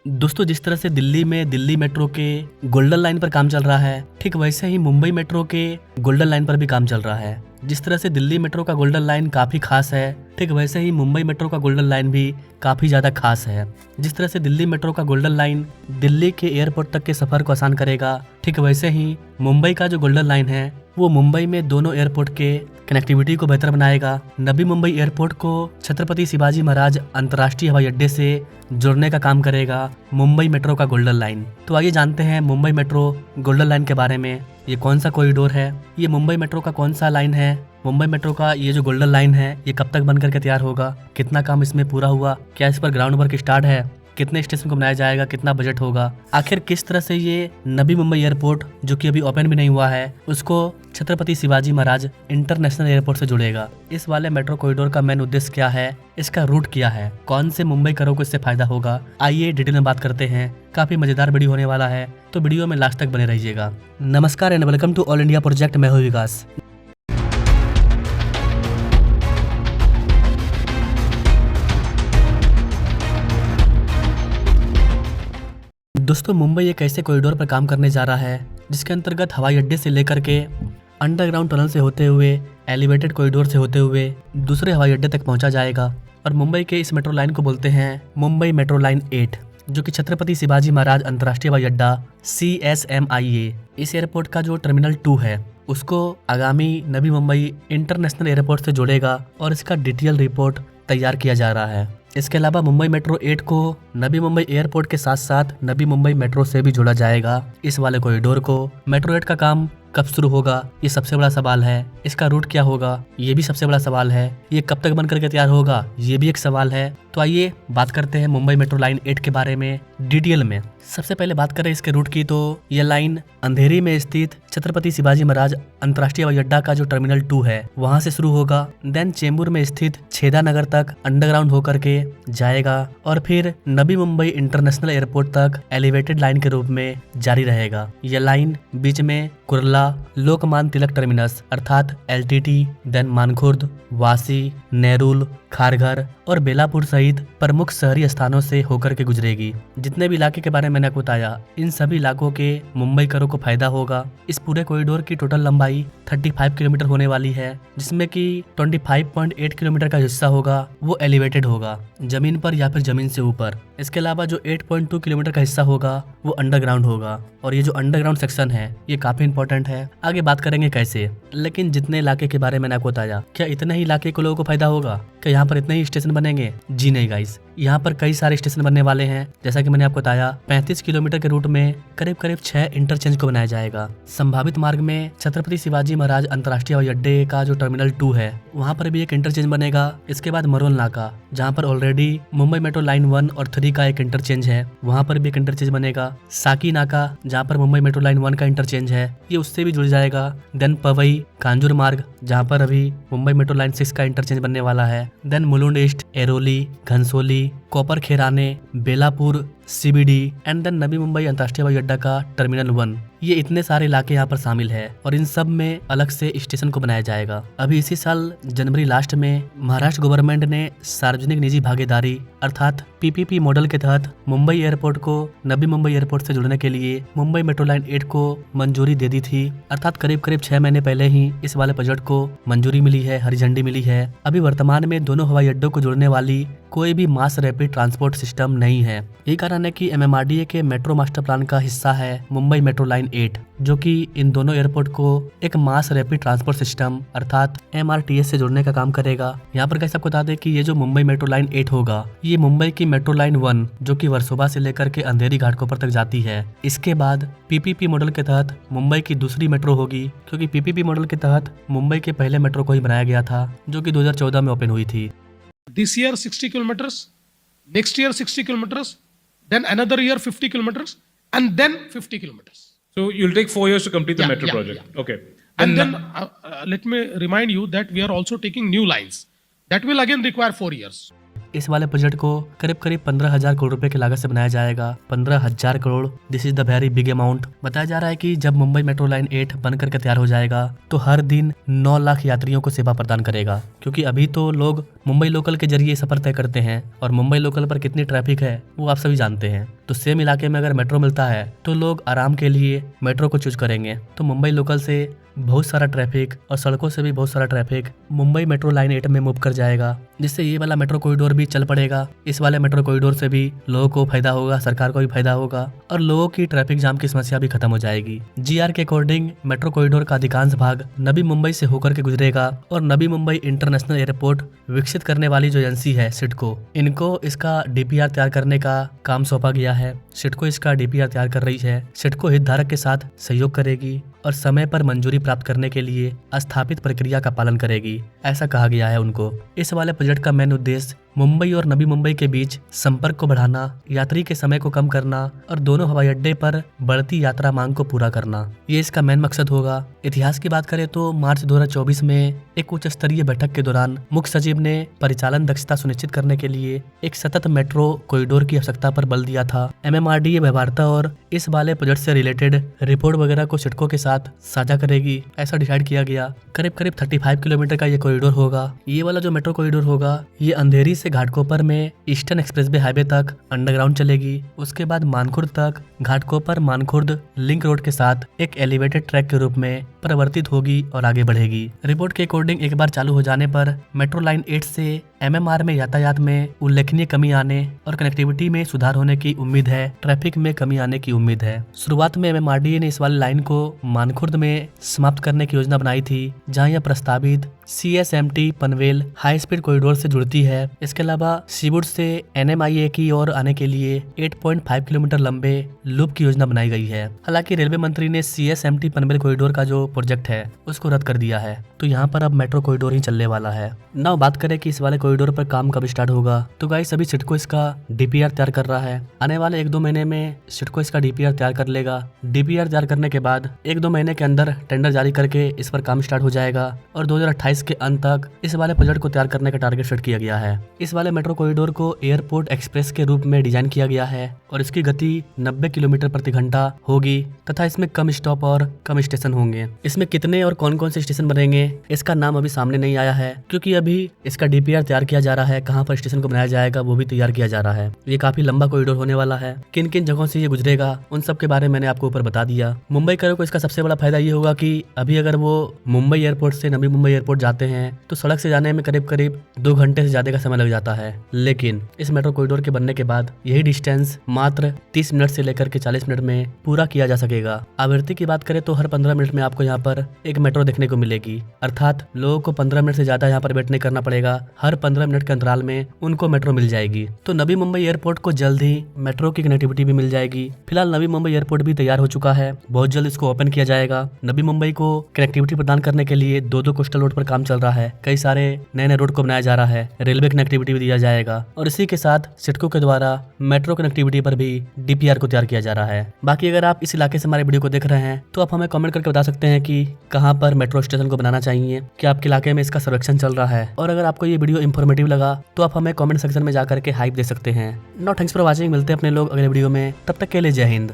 दोस्तों, जिस तरह से दिल्ली में दिल्ली मेट्रो के गोल्डन लाइन पर काम चल रहा है, ठीक वैसे ही मुंबई मेट्रो के गोल्डन लाइन पर भी काम चल रहा है। जिस तरह से दिल्ली मेट्रो का गोल्डन लाइन काफी खास है, ठीक वैसे ही मुंबई मेट्रो का गोल्डन लाइन भी काफी ज्यादा खास है। जिस तरह से दिल्ली मेट्रो का गोल्डन लाइन दिल्ली के एयरपोर्ट तक के सफर को आसान करेगा, ठीक वैसे ही मुंबई का जो गोल्डन लाइन है वो मुंबई में दोनों एयरपोर्ट के कनेक्टिविटी को बेहतर बनाएगा। नवी मुंबई एयरपोर्ट को छत्रपति शिवाजी महाराज अंतर्राष्ट्रीय हवाई अड्डे से जोड़ने का काम करेगा मुंबई मेट्रो का गोल्डन लाइन। तो आइए जानते हैं मुंबई मेट्रो गोल्डन लाइन के बारे में। ये कौन सा कॉरिडोर है, ये मुंबई मेट्रो का कौन सा लाइन है, मुंबई मेट्रो का ये जो गोल्डन लाइन है ये कब तक बनकर के तैयार होगा, कितना काम इसमें पूरा हुआ, क्या इस पर ग्राउंड वर्क स्टार्ट है, कितने स्टेशन को बनाया जाएगा, कितना बजट होगा, आखिर किस तरह से ये नवी मुंबई एयरपोर्ट जो कि अभी ओपन भी नहीं हुआ है उसको छत्रपति शिवाजी महाराज इंटरनेशनल एयरपोर्ट से जुड़ेगा। इस वाले मेट्रो कॉरिडोर का मेन उद्देश्य क्या है, इसका रूट क्या है, कौन से मुंबई करों को इससे फायदा होगा, आइए डिटेल में बात करते हैं। काफी मजेदार वीडियो होने वाला है, तो वीडियो में लास्ट तक बने रहिएगा। नमस्कार and welcome to all India project. मैं हूं विकास। दोस्तों, मुंबई एक ऐसे कॉरिडोर पर काम करने जा रहा है जिसके अंतर्गत हवाई अड्डे से लेकर के अंडरग्राउंड टनल से होते हुए एलिवेटेड कॉरिडोर से होते हुए दूसरे हवाई अड्डे तक पहुंचा जाएगा। और मुंबई के इस मेट्रो लाइन को बोलते हैं मुंबई मेट्रो लाइन 8, जो कि छत्रपति शिवाजी महाराज अंतर्राष्ट्रीय हवाई अड्डा CSMIA इस एयरपोर्ट का जो टर्मिनल 2 है उसको आगामी नवी मुंबई इंटरनेशनल एयरपोर्ट से जोड़ेगा और इसका डिटेल रिपोर्ट तैयार किया जा रहा है। इसके अलावा मुंबई मेट्रो 8 को नवी मुंबई एयरपोर्ट के साथ साथ नवी मुंबई मेट्रो से भी जोड़ा जाएगा। इस वाले कॉरिडोर को मेट्रो 8 का काम कब शुरू होगा ये सबसे बड़ा सवाल है। इसका रूट क्या होगा ये भी सबसे बड़ा सवाल है। ये कब तक बनकर के तैयार होगा ये भी एक सवाल है। तो आइए बात करते हैं मुंबई मेट्रो लाइन 8 के बारे में डिटेल में। सबसे पहले बात करें इसके रूट की, तो यह लाइन अंधेरी में स्थित छत्रपति शिवाजी महाराज अंतर्राष्ट्रीय हवाई अड्डा का जो टर्मिनल 2 है वहां से शुरू होगा, देन चेंबूर में स्थित छेदा नगर तक अंडरग्राउंड होकर के जाएगा और फिर नवी मुंबई इंटरनेशनल एयरपोर्ट तक एलिवेटेड लाइन के रूप में जारी रहेगा। यह लाइन बीच में कुर्ला, लोकमान्य तिलक टर्मिनस अर्थात LTT, देन मानखुर्द, वासी, नेरुल, खारघर और बेलापुर सहित प्रमुख शहरी स्थानों से होकर के गुजरेगी। जितने भी इलाके के बारे में मैंने आपको बताया, इन सभी इलाकों के मुंबई करों को फायदा होगा। इस पूरे कॉरिडोर की टोटल लंबाई 35 किलोमीटर होने वाली है, जिसमें कि 25.8 किलोमीटर का हिस्सा होगा वो एलिवेटेड होगा, जमीन पर या फिर जमीन से ऊपर। इसके अलावा जो 8.2 किलोमीटर का हिस्सा होगा वो अंडरग्राउंड होगा। और ये जो अंडरग्राउंड सेक्शन है ये काफी इंपॉर्टेंट है, आगे बात करेंगे कैसे। लेकिन जितने इलाके के बारे में मैंने आपको बताया, क्या इतने ही इलाके के लोगों को फायदा होगा, क्या यहाँ पर इतने ही स्टेशन बनेंगे? जी नहीं गाइस, यहाँ पर कई सारे स्टेशन बनने वाले हैं। जैसा कि मैंने आपको बताया 35 किलोमीटर के रूट में करीब 6 इंटरचेंज को बनाया जाएगा। संभावित मार्ग में छत्रपति शिवाजी महाराज अंतर्राष्ट्रीय हवाई अड्डे का जो टर्मिनल 2 है वहाँ पर भी एक इंटरचेंज बनेगा। इसके बाद मरोल नाका, जहाँ पर ऑलरेडी मुंबई मेट्रो लाइन 1 और 3 का एक इंटरचेंज है, वहाँ पर भी एक इंटरचेंज बनेगा। साकी नाका, जहाँ पर मुंबई मेट्रो लाइन 1 का इंटरचेंज है, ये उससे भी जुड़ जाएगा। देन पवई कांजूर मार्ग, जहाँ पर अभी मुंबई मेट्रो लाइन 6 का इंटरचेंज बनने वाला है। Then Mulund east, Airoli, Ghansoli, Kopar Khairane, Belapur CBD and then Navi Mumbai अंतर्राष्ट्रीय हवाई अड्डा का टर्मिनल 1। ये इतने सारे इलाके यहाँ पर शामिल है और इन सब में अलग से स्टेशन को बनाया जाएगा। अभी इसी साल जनवरी लास्ट में महाराष्ट्र गवर्नमेंट ने सार्वजनिक निजी भागीदारी अर्थात PPP मॉडल के तहत मुंबई एयरपोर्ट को नवी मुंबई एयरपोर्ट से जुड़ने के लिए मुंबई मेट्रो लाइन 8 को मंजूरी दे दी थी। अर्थात करीब 6 महीने पहले ही इस वाले प्रोजेक्ट को मंजूरी मिली है, हरी झंडी मिली है। अभी वर्तमान में दोनों हवाई अड्डों को जोड़ने वाली कोई भी मास रैपिड ट्रांसपोर्ट सिस्टम नहीं है। यही कारण है कि MMRDA के मेट्रो मास्टर प्लान का हिस्सा है मुंबई मेट्रो लाइन 8, जो कि इन दोनों एयरपोर्ट को एक मास रैपिड ट्रांसपोर्ट सिस्टम अर्थात MRTS से जोड़ने का काम करेगा। यहाँ पर कैसे आपको बता दें कि ये जो मुंबई मेट्रो लाइन 8 होगा ये मुंबई की मेट्रो लाइन 1 जो कि वर्सोवा से लेकर के अंधेरी घाटकोपर तक जाती है। इसके बाद PPP मॉडल के तहत मुंबई की दूसरी मेट्रो होगी, क्योंकि PPP मॉडल के तहत मुंबई के पहले मेट्रो को ही बनाया गया था जो कि 2014 में ओपन हुई थी। This year 60 kilometers, next year 60 kilometers, then another year 50 kilometers, and then 50 kilometers. So you'll take 4 years to complete the metro project. Yeah. Okay. And then let me remind you that we are also taking new lines. That will again require 4 years. इस वाले project को करीब करीब 15,000 करोड़ रुपए की लागत से बनाया जाएगा। 15,000 crore, this is the very big amount. बताया जा रहा है कि जब मुंबई मेट्रो लाइन 8 बनकर के तैयार हो जाएगा तो हर दिन 9 लाख यात्रियों को सेवा प्रदान करेगा, क्योंकि अभी तो लोग मुंबई लोकल के जरिए सफर तय करते हैं और मुंबई लोकल पर कितनी ट्रैफिक है वो आप सभी जानते हैं। तो सेम इलाके में अगर मेट्रो मिलता है तो लोग आराम के लिए मेट्रो को चूज करेंगे। तो मुंबई लोकल से बहुत सारा ट्रैफिक और सड़कों से भी बहुत सारा ट्रैफिक मुंबई मेट्रो लाइन 8 में मूव कर जाएगा, जिससे ये वाला मेट्रो कॉरिडोर भी चल पड़ेगा। इस वाले मेट्रो कॉरिडोर से भी लोगों को फायदा होगा, सरकार को भी फायदा होगा और लोगों की ट्रैफिक जाम की समस्या भी खत्म हो जाएगी। जीआर के अकॉर्डिंग मेट्रो कॉरिडोर का अधिकांश भाग नवी मुंबई से होकर के गुजरेगा और नवी मुंबई इंटरनेशनल एयरपोर्ट विकसित करने वाली जो एजेंसी है सिडको, इनको इसका डीपीआर तैयार करने का काम सौंपा गया है। सिडको इसका डीपीआर तैयार कर रही है। सिडको हितधारक के साथ सहयोग करेगी और समय पर मंजूरी प्राप्त करने के लिए स्थापित प्रक्रिया का पालन करेगी, ऐसा कहा गया है उनको। इस वाले प्रोजेक्ट का मेन उद्देश्य मुंबई और नवी मुंबई के बीच संपर्क को बढ़ाना, यात्री के समय को कम करना और दोनों हवाई अड्डे पर बढ़ती यात्रा मांग को पूरा करना, ये इसका मेन मकसद होगा। इतिहास की बात करें तो मार्च 2024 में एक उच्च स्तरीय बैठक के दौरान मुख्य सचिव ने परिचालन दक्षता सुनिश्चित करने के लिए एक सतत मेट्रो कॉरिडोर की आवश्यकता पर बल दिया था। MMRDA व्यवहारता और इस वाले प्रोजेक्ट से रिलेटेड रिपोर्ट वगैरह को सिडको के साथ साझा करेगी, ऐसा डिसाइड किया गया। करीब करीब 35 किलोमीटर का ये कॉरिडोर होगा। ये वाला जो मेट्रो कॉरिडोर होगा ये अंधेरी से घाटकोपर में ईस्टर्न एक्सप्रेसवे हाईवे तक अंडरग्राउंड चलेगी। उसके बाद मानखुर्द तक घाटकोपर मानखुर्द लिंक रोड के साथ एक एलिवेटेड ट्रैक के रूप में परिवर्तित होगी और आगे बढ़ेगी। रिपोर्ट के अकॉर्डिंग एक बार चालू हो जाने पर मेट्रो लाइन 8 से MMR में यातायात में उल्लेखनीय कमी आने और कनेक्टिविटी में सुधार होने की उम्मीद है, ट्रैफिक में कमी आने की उम्मीद है। शुरुआत में MMRDA ने इस वाली लाइन को मानखुर्द में समाप्त करने की योजना बनाई थी, जहां यह प्रस्तावित CSMT Panvel high speed corridor से जुड़ती है। इसके अलावा सीवुड से NMIA की ओर आने के लिए 8.5 किलोमीटर लंबे लूप की योजना बनाई गई है। हालांकि रेलवे मंत्री ने CSMT पनवेल कॉरिडोर का जो प्रोजेक्ट है उसको रद्द कर दिया है, तो यहाँ पर अब मेट्रो कॉरिडोर ही चलने वाला है। नाउ बात करें कि इस वाले कॉरिडोर पर काम कब स्टार्ट होगा, तो गाइस अभी सिडको इसका DPR तैयार कर रहा है। आने वाले 1-2 महीने में सिडको इसका DPR तैयार कर लेगा। DPR तैयार करने के बाद 1-2 महीने के अंदर टेंडर जारी करके इस पर काम स्टार्ट हो जाएगा और 2028 के अंत तक इस वाले प्रोजेक्ट को तैयार करने का टारगेट सेट किया गया है। इस वाले मेट्रो कॉरिडोर को एयरपोर्ट एक्सप्रेस के रूप में डिजाइन किया गया है और इसकी गति 90 किलोमीटर प्रति घंटा होगी तथा इसमें कम स्टॉप और कम स्टेशन होंगे। इसमें कितने और कौन कौन से स्टेशन बनेंगे इसका नाम अभी सामने नहीं आया है, क्योंकि अभी इसका DPR तैयार किया जा रहा है। कहाँ पर स्टेशन को बनाया जाएगा वो भी तैयार किया जा रहा है। ये काफी लंबा कॉरिडोर होने वाला है। किन किन जगहों से ये गुजरेगा उन सब के बारे में मैंने आपको ऊपर बता दिया। मुंबई करो को इसका सबसे बड़ा फायदा ये होगा कि अभी अगर वो मुंबई एयरपोर्ट से नवी मुंबई एयरपोर्ट जाते हैं तो सड़क से जाने में करीब करीब 2 घंटे से ज्यादा का समय लग जाता है, लेकिन इस मेट्रो कॉरिडोर के बनने के बाद यही डिस्टेंस मात्र 30 मिनट से लेकर के 40 मिनट में पूरा किया जा सकेगा। आवृत्ति की बात करें तो हर 15 मिनट में आपको यहाँ पर एक मेट्रो देखने को मिलेगी, अर्थात लोगों को 15 मिनट से ज्यादा यहाँ पर वेट नहीं करना पड़ेगा। हर 15 मिनट के अंतराल में उनको मेट्रो मिल जाएगी। तो नवी मुंबई एयरपोर्ट को जल्द ही मेट्रो की कनेक्टिविटी भी मिल जाएगी। फिलहाल नवी मुंबई एयरपोर्ट भी तैयार हो चुका है, बहुत जल्द इसको ओपन किया जाएगा। नवी मुंबई को कनेक्टिविटी प्रदान करने के लिए 2 कोस्टल रोड पर काम चल रहा है। कई सारे नए रोड को बनाया जा रहा है, रेलवे कनेक्टिविटी भी दिया जाएगा और इसी के साथ सिडको के द्वारा मेट्रो कनेक्टिविटी पर भी DPR को तैयार किया जा रहा है। बाकी अगर आप इस इलाके से हमारे वीडियो को देख रहे हैं तो आप हमें कमेंट करके बता सकते हैं कि कहां पर मेट्रो स्टेशन को बनाना चाहिए, क्या आपके इलाके में इसका सर्वेक्षण चल रहा है। और अगर आपको ये वीडियो इंफॉर्मेटिव लगा तो आप हमें कमेंट सेक्शन में जाकर के हाइप दे सकते हैं। No thanks for watching. मिलते हैं अपने लोग अगले वीडियो में, तब तक के लिए जय हिंद।